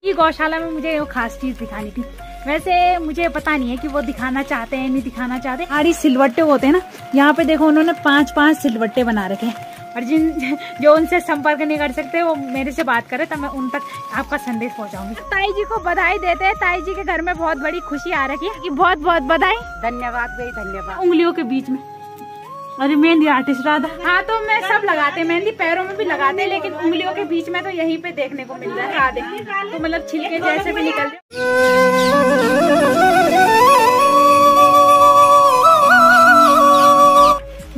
ये गौशाला में मुझे वो खास चीज दिखानी थी। वैसे मुझे पता नहीं है कि वो दिखाना चाहते हैं नहीं दिखाना चाहते। सारी सिलवट्टे होते हैं ना, यहाँ पे देखो उन्होंने 5-5 सिलवट्टे बना रखे हैं। और जो उनसे संपर्क नहीं कर सकते वो मेरे से बात करे तो मैं उन तक आपका संदेश पहुंचाऊंगी। ताई जी को बधाई देते हैं। ताई जी के घर में बहुत बड़ी खुशी आ रखी है कि बहुत बहुत बधाई। धन्यवाद भाई, धन्यवाद। उंगलियों के बीच में अरे मेहंदी आर्टिस्ट राधा। हाँ तो मैं सब लगाते मेहंदी, पैरों में भी लगाते, लेकिन उंगलियों के बीच में तो यहीं पे देखने को मिल रहा है राधे। तो मतलब छिलके जैसे भी निकल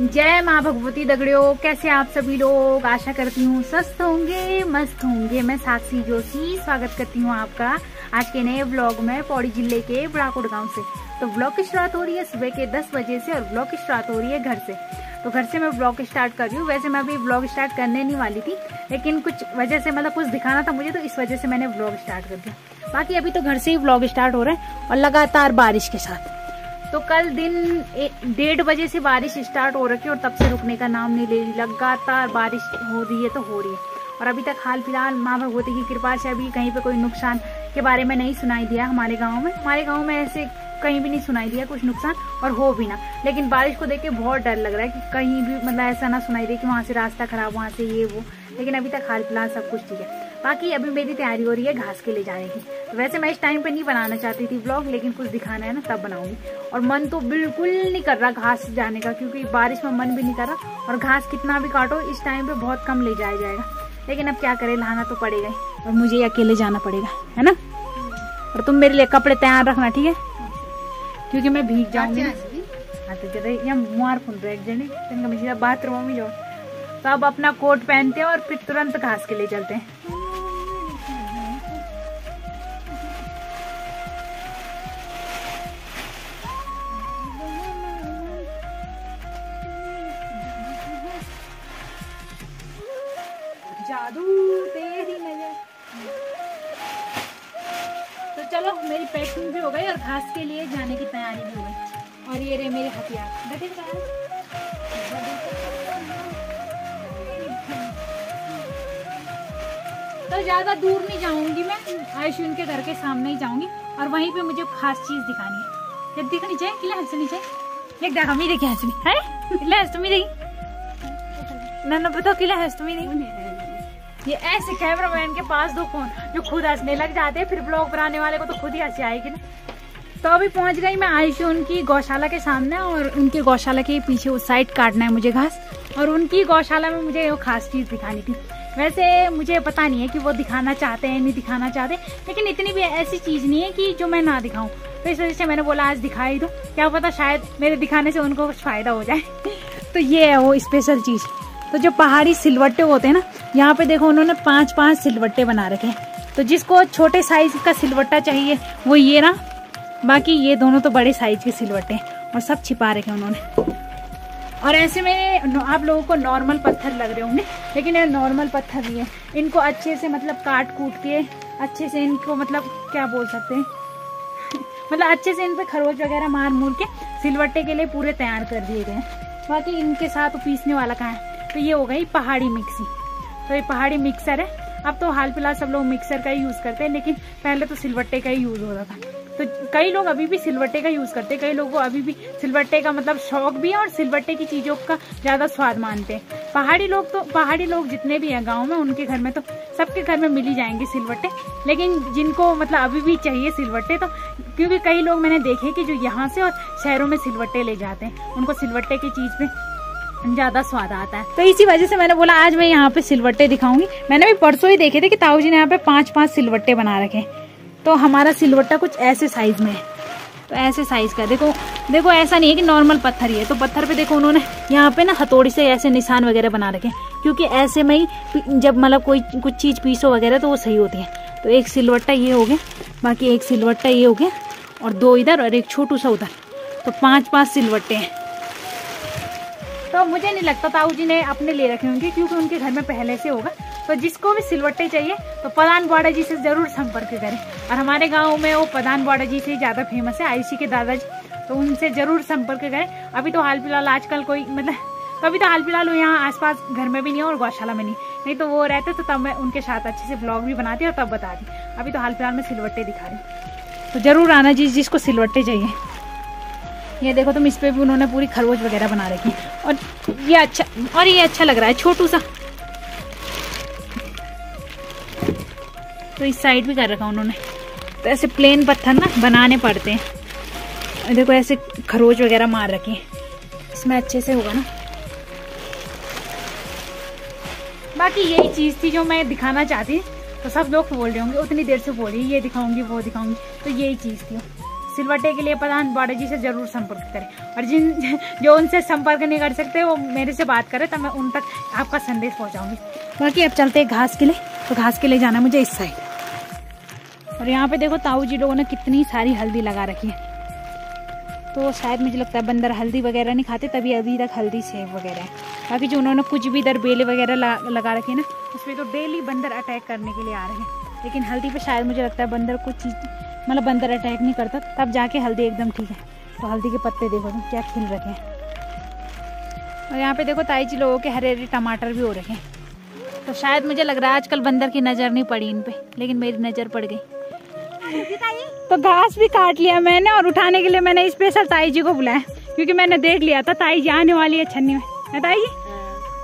जय माँ भगवती दगड़ियों। कैसे आप सभी लोग? आशा करती हूँ स्वस्थ होंगे, मस्त होंगे। मैं साक्षी जोशी स्वागत करती हूँ आपका आज के नए व्लॉग में पौड़ी जिले के बड़ाकोट गांव से। तो व्लॉग की शुरुआत हो रही है सुबह के 10 बजे से और व्लॉग की शुरुआत हो रही है घर से। तो घर से मैं व्लॉग स्टार्ट कर रही हूँ। वैसे मैं अभी व्लॉग स्टार्ट करने नहीं वाली थी, लेकिन कुछ वजह से मतलब कुछ दिखाना था मुझे, तो इस वजह से मैंने व्लॉग स्टार्ट कर दिया। बाकी अभी तो घर से ही व्लॉग स्टार्ट हो रहा है और लगातार बारिश के साथ। तो कल दिन 1:30 बजे से बारिश स्टार्ट हो रखी है और तब से रुकने का नाम नहीं ले रही। लगातार बारिश हो रही है तो हो रही है। और अभी तक हाल फिलहाल माँ भगवती की कृपा से अभी कहीं पे कोई नुकसान के बारे में नहीं सुनाई दिया हमारे गांव में। हमारे गांव में ऐसे कहीं भी नहीं सुनाई दिया कुछ नुकसान, और हो भी ना। लेकिन बारिश को देख के बहुत डर लग रहा है कि कहीं भी मतलब ऐसा ना सुनाई दे कि वहाँ से रास्ता खराब, वहाँ से ये वो। लेकिन अभी तक हाल फिलहाल सब कुछ ठीक है। बाकी अभी मेरी तैयारी हो रही है घास के ले जाने की। तो वैसे मैं इस टाइम पे नहीं बनाना चाहती थी व्लॉग, लेकिन कुछ दिखाना है ना तब बनाऊंगी। और मन तो बिल्कुल नहीं कर रहा घास जाने का, क्योंकि बारिश में मन भी नहीं कर रहा। और घास कितना भी काटो इस टाइम पे बहुत कम ले जाया जाएगा। लेकिन अब क्या करे, लाना तो पड़ेगा ही, और मुझे अकेले जाना पड़ेगा, है ना। और तुम मेरे लिए कपड़े तैयार रखना, ठीक है, क्योंकि मैं भीग जाऊंगी। हाँ तो मुहार फुन रहे एक जने बाथरूम में जाओ। तो अब अपना कोट पहनते हैं और फिर तुरंत घास के लिए चलते हैं। जादू तेरी नजर। तो चलो मेरी पैकिंग भी हो गई और घास के लिए जाने की तैयारी भी हो गई। और ये रहे मेरे हथियार। तो ज्यादा दूर नहीं जाऊंगी मैं, आयुष्मान के घर के सामने ही जाऊंगी और वहीं पे मुझे खास चीज दिखानी है। ये दिखनी चाहिए, किला हंसनी चाहिए। एक देखा मेरी क्या हंसनी है, किला हंस तुम्हें देखी ना बताओ, किला हंस तुम्हें नहीं। ये ऐसे कैमरामैन के पास दो फोन जो खुद हंसने लग जाते हैं, फिर ब्लॉग बनाने वाले को तो खुद ही हंसी आएगी ना। तो अभी पहुंच गई मैं आयुष्मान की गौशाला के सामने, और उनके गौशाला के पीछे उस साइड काटना है मुझे घास। और उनकी गौशाला में मुझे वो खास चीज दिखानी थी। वैसे मुझे पता नहीं है कि वो दिखाना चाहते हैं नहीं दिखाना चाहते, लेकिन इतनी भी ऐसी चीज नहीं है कि जो मैं ना दिखाऊं। तो इस वजह से मैंने बोला आज दिखा ही दो, क्या पता शायद मेरे दिखाने से उनको कुछ फायदा हो जाए। तो ये है वो स्पेशल चीज। तो जो पहाड़ी सिलवट्टे होते हैं ना, यहाँ पे देखो उन्होंने 5-5 सिलवट्टे बना रखे हैं। तो जिसको छोटे साइज का सिलवट्टा चाहिए वो ये ना, बाकी ये दोनों तो बड़े साइज के सिलवट्टे हैं और सब छिपा रखे हैं उन्होंने। और ऐसे में आप लोगों को नॉर्मल पत्थर लग रहे होंगे, लेकिन ये नॉर्मल पत्थर नहीं है। इनको अच्छे से मतलब काट कूट के अच्छे से इनको मतलब क्या बोल सकते हैं मतलब अच्छे से इन पे खरोच वगैरह मार मूर के सिलवट्टे के लिए पूरे तैयार कर दिए गए हैं। बाकी इनके साथ पीसने वाला कहाँ है। तो ये हो गई पहाड़ी मिक्सी। तो ये पहाड़ी मिक्सर है। अब तो हाल फिलहाल सब लोग मिक्सर का ही यूज करते हैं, लेकिन पहले तो सिलवट्टे का ही यूज होता था। तो कई लोग अभी भी सिलवट्टे का यूज करते हैं, कई लोगों को अभी भी सिलवट्टे का मतलब शौक भी है और सिलवट्टे की चीजों का ज्यादा स्वाद मानते हैं। पहाड़ी लोग जितने भी हैं गांव में, उनके घर में तो सबके घर में मिल ही जाएंगे सिलवट्टे। लेकिन जिनको मतलब अभी भी चाहिए सिलवट्टे, तो क्योंकि कई लोग मैंने देखे कि जो यहाँ से और शहरों में सिलवट्टे ले जाते हैं, उनको सिलवट्टे की चीज पे ज्यादा स्वाद आता है। तो इसी वजह से मैंने बोला आज मैं यहाँ पे सिलवट्टे दिखाऊंगी। मैंने भी परसों ही देखे थे कि ताऊ जी ने यहाँ पे 5-5 सिलवट्टे बना रखे हैं। तो हमारा सिलवट्टा कुछ ऐसे साइज में है। तो ऐसे साइज का देखो ऐसा नहीं है कि नॉर्मल पत्थर ही है। तो पत्थर पे देखो उन्होंने यहाँ पे ना हथौड़ी से ऐसे निशान वगैरह बना रखे हैं, क्योंकि ऐसे में ही जब मतलब कोई कुछ चीज पीसो वगैरह तो वो सही होती है। तो एक सिलवट्टा ये हो गया, बाकी एक सिलवट्टा ये हो गया, और 2 इधर और एक छोटू सा उधर। तो 5-5 सिलवट्टे हैं। तो मुझे नहीं लगता ताऊ जी ने अपने ले रखे होंगे, क्योंकि उनके घर में पहले से होगा। तो जिसको भी सिलवट्टे चाहिए तो प्रधान बॉडा जी से जरूर संपर्क करें। और हमारे गांव में वो प्रधान बॉडा जी से ज्यादा फेमस है, आयुषी के दादाजी। तो उनसे जरूर संपर्क करें। अभी तो हाल फिलहाल आजकल कोई मतलब कभी तो हाल फिलहाल यहाँ आसपास घर में भी नहीं है और गौशाला में नहीं, नहीं तो वो रहते तो तब मैं उनके साथ अच्छे से ब्लॉग भी बनाती और तब बताती। अभी तो हाल फिलहाल में सिलवट्टे दिखा रही हूँ, तो जरूर आना जिसको सिलवट्टे चाहिए। ये देखो तुम, इस पे भी उन्होंने पूरी खरगोश वगैरह बना रखी है। और ये अच्छा लग रहा है, छोटू सा। तो इस साइड भी कर रखा उन्होंने। तो ऐसे प्लेन पत्थर ना बनाने पड़ते हैं। देखो ऐसे खरोच वगैरह मार रखे हैं, इसमें अच्छे से होगा ना। बाकी यही चीज़ थी जो मैं दिखाना चाहती। तो सब लोग बोल रहे होंगे उतनी देर से बोली ये दिखाऊंगी वो दिखाऊंगी, तो यही चीज़ थी। सिलवट्टे के लिए प्रधान बाड़ा जी से जरूर संपर्क करें, और जो उनसे संपर्क नहीं कर सकते वो मेरे से बात करें, तब मैं उन तक आपका संदेश पहुंचाऊंगी। बाकी अब चलते हैं घास के लिए। तो घास के लिए जाना मुझे इस साइड। और यहाँ पे देखो ताऊ जी लोगों ने कितनी सारी हल्दी लगा रखी है। तो शायद मुझे लगता है बंदर हल्दी वगैरह नहीं खाते, तभी अभी तक हल्दी सेब वगैरह है। बाकी जो उन्होंने कुछ भी इधर बेले वगैरह लगा रखे हैं ना, उसमें तो डेली बंदर अटैक करने के लिए आ रहे हैं। लेकिन हल्दी पे शायद मुझे लगता है बंदर कुछ चीज़ मतलब बंदर अटैक नहीं करता, तब जाके हल्दी एकदम ठीक है। तो हल्दी के पत्ते देखो तुम क्या खिल रखे हैं। और यहाँ पे देखो ताई जी लोगों के हरे हरे टमाटर भी हो रखे हैं। तो शायद मुझे लग रहा है आजकल बंदर की नज़र नहीं पड़ी इन पे, लेकिन मेरी नज़र पड़ गई। तो घास भी काट लिया मैंने, और उठाने के लिए मैंने स्पेशल ताई जी को बुलाया, क्योंकि मैंने देख लिया था ताई जी आने वाली है छन्नी में। ताई जी,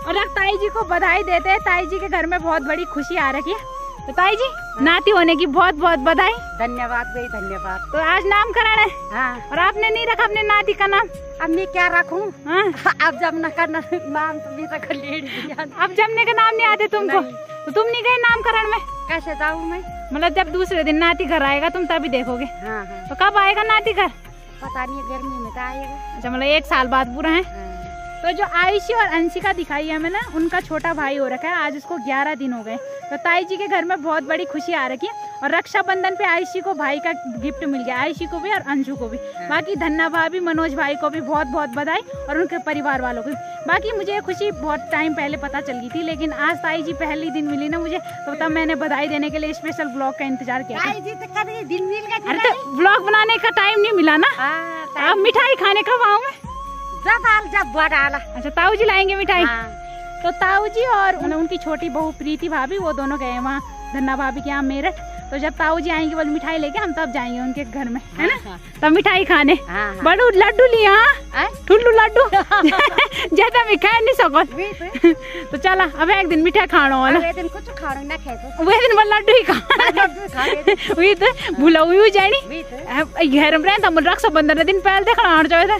और अब ताई जी को बधाई देते हैं। ताई जी के घर में बहुत बड़ी खुशी आ रखी है। तो ताई जी नाती होने की बहुत बहुत बधाई। धन्यवाद भाई, धन्यवाद। तो आज नामकरण है। हाँ। और आपने नहीं रखा अपने नाती का नाम? अब मैं क्या रखूं? हाँ। अब जमुना का नाम तो भी रख लिया। अब जमने का नाम नहीं आते तुमको? तो तुम नहीं गए नामकरण में? कैसे जाऊँ मैं? मतलब जब दूसरे दिन नाती घर आएगा तुम तभी देखोगे। हाँ हाँ। तो कब आएगा नाती घर? पता नहीं, गर्मी में तो आएगा। अच्छा, मतलब 1 साल बाद पूरा है। तो जो आयुषी और अंशिका दिखाई है हमें ना, उनका छोटा भाई हो रखा है। आज उसको 11 दिन हो गए। तो ताई जी के घर में बहुत बड़ी खुशी आ रखी है। और रक्षाबंधन पे आयुषी को भाई का गिफ्ट मिल गया, आयुषी को भी और अंशु को भी। बाकी धन्ना भाभी, मनोज भाई को भी बहुत बहुत बधाई, और उनके परिवार वालों को भी। बाकी मुझे ये खुशी बहुत टाइम पहले पता चल गई थी, लेकिन आज ताई जी पहली दिन मिली ना मुझे, तो तब मैंने बधाई देने के लिए स्पेशल ब्लॉग का इंतजार किया था। दिन मिल गया। अरे तो ब्लॉग बनाने का टाइम नहीं मिला ना। अब मिठाई खाने कब आऊँ मैं? जब बड़ा। अच्छा, ताऊ जी लाएंगे मिठाई। हाँ। तो ताऊ जी और उनकी छोटी बहू प्रीति भाभी, वो दोनों गए वहाँ धन्ना भाभी के यहाँ मेरठ। तो जब ताऊ जी आएंगे बोल मिठाई लेके, हम तब जाएंगे उनके घर में, है ना। तब मिठाई खाने। बड़ू लड्डू लिया, ठुल्लू लड्डू ज्यादा मिठाई नहीं सको। तो चला अब एक दिन मिठाई खाना वाला, वे दिन मैं लड्डू ही खा वही तो भूला हुई जानी घर में रहता। रक्षाबंधन दिन पहले देखना आना चाहिए था।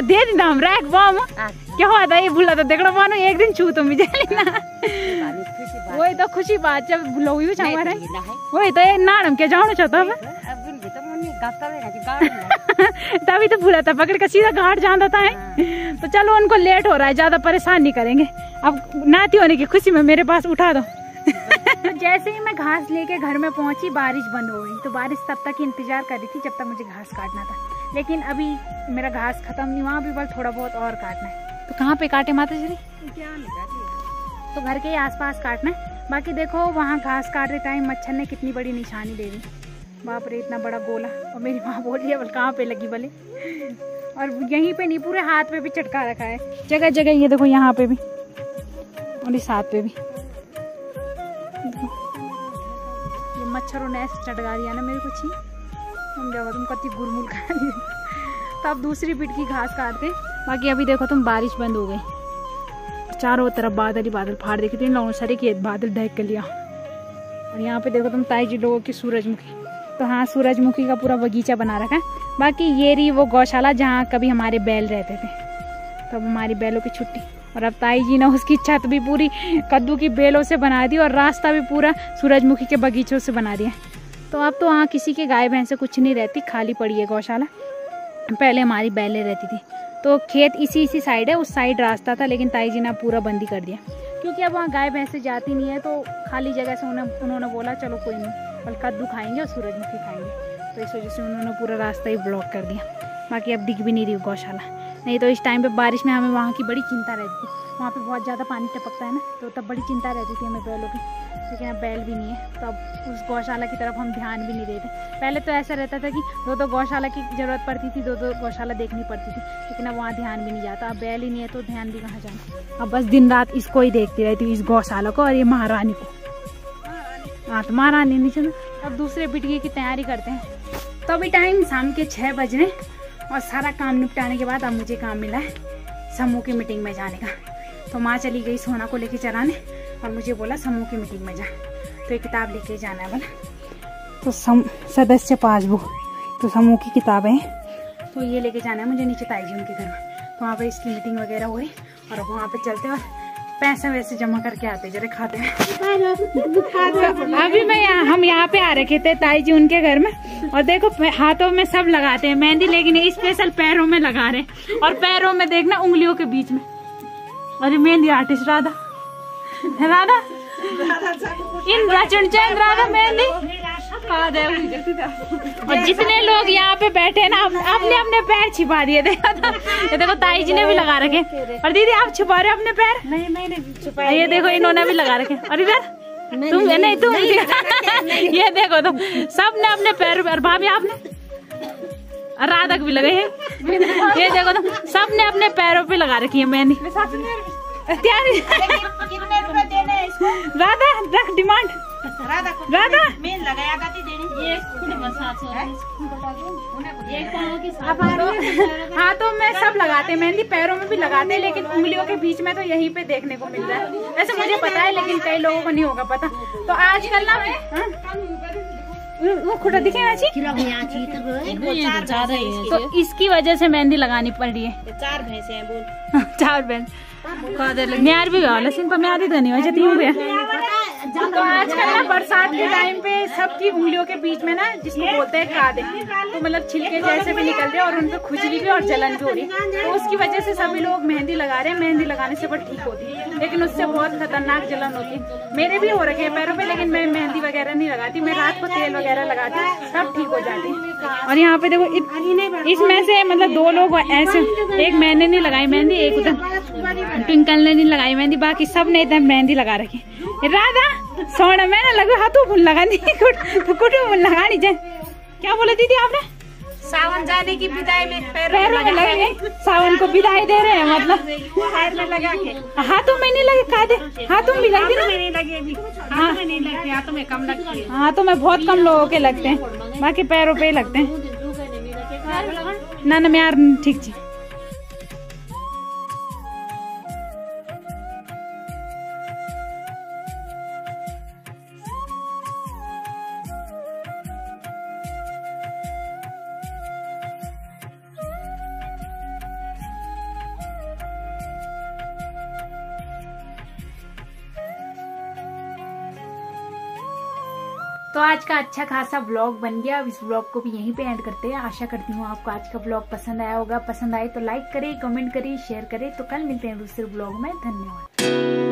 दे दिन हम रख बम क्या हुआ था, ये भूला तो देखना मानो एक दिन छू तो मिले ना। वही तो खुशी बात जब भूलू हमारे, वही तो नाम क्या जाना चाहता है। तभी तो भूला था, पकड़ कर सीधा घाट जाना था। तो चलो उनको लेट हो रहा है, ज्यादा परेशान नहीं करेंगे। अब नाती होने की खुशी में मेरे पास उठा दो। तो जैसे ही मैं घास लेके घर में पहुंची, बारिश बंद हो गई। तो बारिश तब तक इंतजार कर रही थी जब तक मुझे घास काटना था, लेकिन अभी मेरा घास खत्म नहीं, वहाँ भी बस थोड़ा बहुत और काटना है। तो कहाँ पे काटे माता जी? तो घर के आसपास काटना है। बाकी देखो वहाँ घास काटते टाइम मच्छर ने कितनी बड़ी निशानी दे दी। बाप रे, इतना बड़ा गोला। और मेरी माँ बोल रही है बोल कहाँ पे लगी भले। और यहीं पे नहीं, पूरे हाथ पे भी चटका रखा है जगह जगह। ये देखो यहाँ पे भी और इस हाथ पे भी। ये मच्छरों ने ऐसे चटका दिया ना मेरे को, छी हम जाओ तुम कति गुरमुल खा ली। तो अब दूसरी पिट की घास काटते। बाकी अभी देखो तुम, बारिश बंद हो गई, चारों तरफ बादल ही बादल फाड़ देखे थे। इन लोगों सारे के बादल ढक कर लिया। और यहाँ पे देखो तुम ताई जी लोगों की सूरजमुखी। तो हाँ, सूरजमुखी का पूरा बगीचा बना रखा है। बाकी ये रही वो गौशाला जहाँ कभी हमारे बैल रहते थे, तब हमारी बैलों की छुट्टी। और अब ताई जी ने उसकी छत भी पूरी कद्दू की बेलों से बना दी, और रास्ता भी पूरा सूरजमुखी के बगीचों से बना दिया। तो अब तो वहाँ किसी के गाय भैंस कुछ नहीं रहती, खाली पड़ी है गौशाला। पहले हमारी बैलें रहती थी। तो खेत इसी साइड है, उस साइड रास्ता था, लेकिन ताई जी ने पूरा बंदी कर दिया, क्योंकि अब वहाँ गाय भैंसे जाती नहीं है। तो खाली जगह से उन्होंने बोला चलो कोई नहीं, बल कद्दू खाएंगे और सूरजमुखी खाएंगे। तो इस वजह से उन्होंने पूरा रास्ता ही ब्लॉक कर दिया। बाकी अब दिख भी नहीं रही गौशाला। नहीं तो इस टाइम पे बारिश में हमें वहाँ की बड़ी चिंता रहती थी। वहाँ पे बहुत ज़्यादा पानी टपकता है ना, तो तब बड़ी चिंता रहती थी हमें बैलों की, क्योंकि यहाँ बैल भी नहीं है। तो अब उस गौशाला की तरफ हम ध्यान भी नहीं देते। पहले तो ऐसा रहता था कि दो गौशाला की ज़रूरत पड़ती थी, दो गौशाला देखनी पड़ती थी, लेकिन अब वहाँ ध्यान भी नहीं जाता। अब बैल ही नहीं है तो ध्यान भी कहाँ जाना। अब बस दिन रात इसको ही देखती रहती हूँ, इस गौशाला को और ये महारानी को। हाँ तो महारानी नहीं चलो। अब दूसरे बिटिया की तैयारी करते हैं। तो अभी टाइम शाम के 6 बज रहे और सारा काम निपटाने के बाद अब मुझे काम मिला है समूह की मीटिंग में जाने का। तो माँ चली गई सोना को लेके चराने और मुझे बोला समूह की मीटिंग में जा, तो एक किताब लेके जाना है बोला। तो सदस्य पासबुक, तो समूह की किताबें हैं, तो ये लेके जाना है मुझे नीचे ताई जी उनके घर में। तो वहाँ पे इसकी मीटिंग वगैरह हुई और वहाँ पे चलते और पैसे वैसे जमा करके आते, जरा खाते हैं। अभी हम यहाँ पे आ रखे थे ताई जी उनके घर में, और देखो हाथों में सब लगाते हैं मेहंदी, लेकिन स्पेशल पैरों में लगा रहे हैं। और पैरों में देखना उंगलियों के बीच में। और ये मेहंदी आर्टिस्ट राधा राधा मेहंदी। और जितने लोग यहाँ पे बैठे ना अपने अपने पैर छिपा दिए। ये देखो ताई जी ने भी लगा रखे। और दीदी आप छुपा रहे अपने पैर? नहीं छुपा। ये देखो इन्होंने भी लगा रखे। और इधर तुम नहीं तुम ये देखो तुम सबने अपने पैर पर। भाभी आपने? राधा भी लगे हैं। ये देखो तुम सबने अपने पैरों पे लगा रखी है मेहंदी। कितने रुपए देने हैं इसको? राधा रख डिमांड। राधा मेन लगाया गाती देनी। ये हाथों में सब लगाते मेहंदी, पैरों में भी लगाते, लेकिन उंगलियों के बीच में तो यहीं पे देखने को मिल रहा है। वैसे मुझे पता है, लेकिन कई लोगों को नहीं होगा पता। तो आजकल ना वो खुटा दिखे तो इसकी वजह से मेहंदी लगानी पड़ रही है। 4 भैंसे हैं बोल। 4 भैंस म्यार भी गाँव लेकिन म्यार ही तो नहीं वैसे 3 भी। तो आजकल ना बरसात के टाइम पे सबकी उंगलियों के बीच में ना जिसको बोलते हैं कादे, तो मतलब छिलके जैसे भी निकलते हैं और उनपे खुजली भी और जलन भी हो रही है। तो उसकी वजह से सभी लोग मेहंदी लगा रहे हैं। मेहंदी लगाने से बहुत ठीक होती है, लेकिन उससे बहुत खतरनाक जलन होती है। मेरे भी हो रखे हैं पैरों पे, लेकिन मैं मेहंदी वगैरह नहीं लगाती। मैं रात को तेल वगैरह लगाती हूँ, सब ठीक हो जाती है। और यहाँ पे देखो इसमें से मतलब 2 लोग ऐसे, एक मैंने नहीं लगाई मेहंदी, एक उधर ट्विंकल ने नहीं लगाई मेहंदी, बाकी सब ने इधर मेहंदी लगा रखी। राधा सोना मैं ना लगा हाथों फूल लगानी कुछ लगानी जाए। क्या बोला दीदी आपने? सावन जाने की विदाई में पैरों में लगे। सावन को विदाई दे रहे हैं मतलब पैर में लगा के। हाथों में नहीं लगे कादे? हाथों में लगती ना? नहीं लगी अभी। हाथों में नहीं लगती, हाथों में कम लगती है। हाथों में बहुत कम लोगों के लगते हैं, बाकी पैरों पे ही लगते हैं। ना मैं यार ठीक जी। तो आज का अच्छा खासा व्लॉग बन गया। अब इस व्लॉग को भी यहीं पे एंड करते हैं। आशा करती हूँ आपको आज का व्लॉग पसंद आया होगा। पसंद आए तो लाइक करें, कमेंट करें, शेयर करें। तो कल मिलते हैं दूसरे व्लॉग में। धन्यवाद।